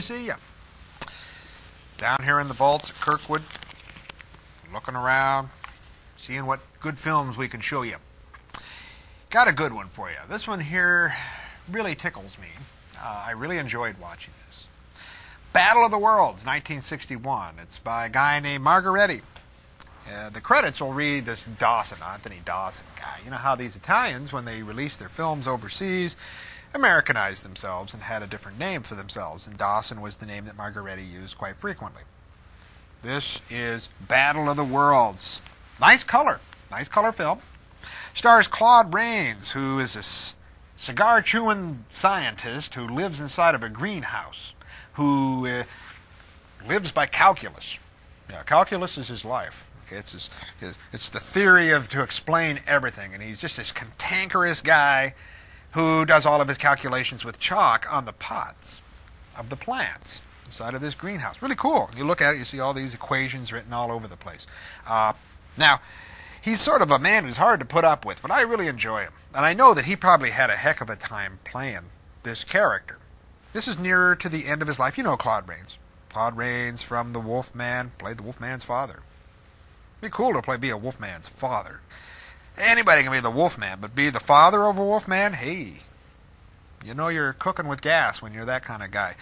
to see you. Down here in the vaults at Kirkwood, looking around, seeing what good films we can show you. Got a good one for you. This one here really tickles me. I really enjoyed watching this. Battle of the Worlds, 1961. It's by a guy named Margaretti. The credits will read this Dawson, Anthony Dawson guy. You know how these Italians, when they released their films overseas, Americanized themselves and had a different name for themselves, and Dawson was the name that Margaretti used quite frequently. This is Battle of the Worlds. Nice color film. Stars Claude Rains, who is a cigar-chewing scientist who lives inside of a greenhouse, who lives by calculus. Yeah, calculus is his life. Okay, it's the theory to explain everything, and he's just this cantankerous guy who does all of his calculations with chalk on the pots of the plants inside of this greenhouse. Really cool. You look at it, you see all these equations written all over the place. Now, he's sort of a man who's hard to put up with, but I really enjoy him. And I know that he probably had a heck of a time playing this character. This is nearer to the end of his life. You know Claude Rains. Claude Rains from The Wolfman, played the Wolfman's father. It'd be cool to be a Wolfman's father. Anybody can be the Wolfman, but be the father of a Wolfman? Hey, you know you're cooking with gas when you're that kind of guy.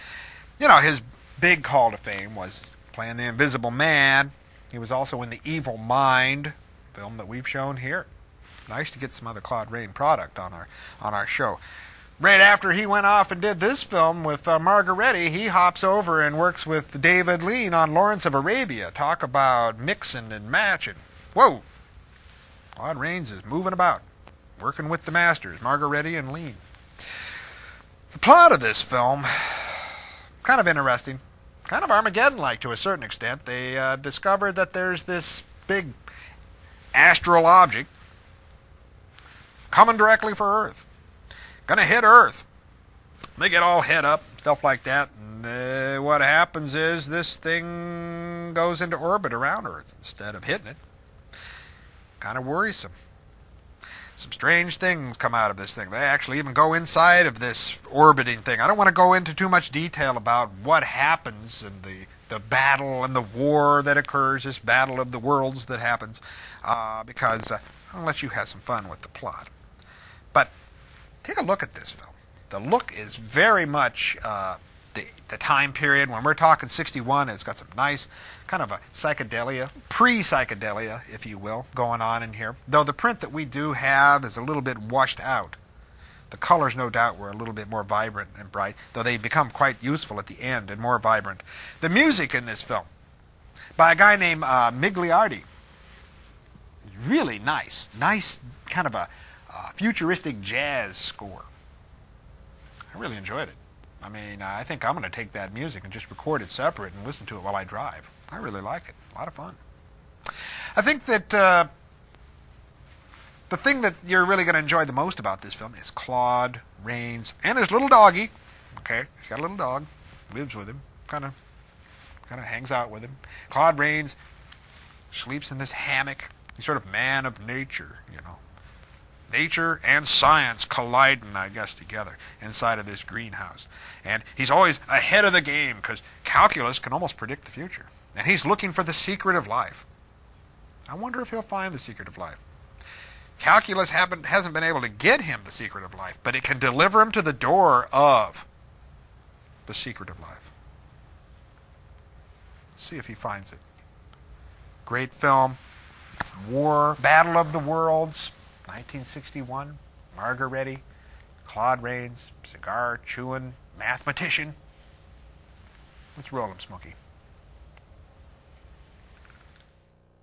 You know, his big call to fame was playing the Invisible Man. He was also in The Evil Mind, film that we've shown here. Nice to get some other Claude Rains product on our show. Right after he went off and did this film with Margaretti, he hops over and works with David Lean on Lawrence of Arabia. Talk about mixing and matching. Whoa! Claude Rains is moving about, working with the masters, Margaretti and Lean. The plot of this film, kind of interesting, kind of Armageddon-like to a certain extent. They discovered that there's this big astral object coming directly for Earth. Gonna hit Earth. They get all head up, stuff like that, and what happens is this thing goes into orbit around Earth instead of hitting it. Kind of worrisome. Some strange things come out of this thing. They actually even go inside of this orbiting thing. I don't want to go into too much detail about what happens in the battle and the war that occurs, this battle of the worlds that happens, because I'll let you have some fun with the plot. But take a look at this film. The look is very much the time period. When we're talking 61, it's got some nice kind of a psychedelia, pre-psychedelia, if you will, going on in here. Though the print that we do have is a little bit washed out. The colors, no doubt, were a little bit more vibrant and bright, though they become quite useful at the end and more vibrant. The music in this film, by a guy named Migliardi, really nice. Nice kind of a futuristic jazz score. I really enjoyed it. I mean, I think I'm going to take that music and just record it separate and listen to it while I drive. I really like it. A lot of fun. I think that the thing that you're really going to enjoy the most about this film is Claude Rains and his little doggy. Okay, he's got a little dog, lives with him, kind of hangs out with him. Claude Rains sleeps in this hammock. He's sort of man of nature, you know. Nature and science colliding, I guess, together inside of this greenhouse. And he's always ahead of the game because calculus can almost predict the future. And he's looking for the secret of life. I wonder if he'll find the secret of life. Calculus hasn't been able to get him the secret of life, but it can deliver him to the door of the secret of life. Let's see if he finds it. Great film. War, Battle of the Worlds. 1961, Margaretti, Claude Rains, cigar-chewing mathematician. Let's roll him, Smokey.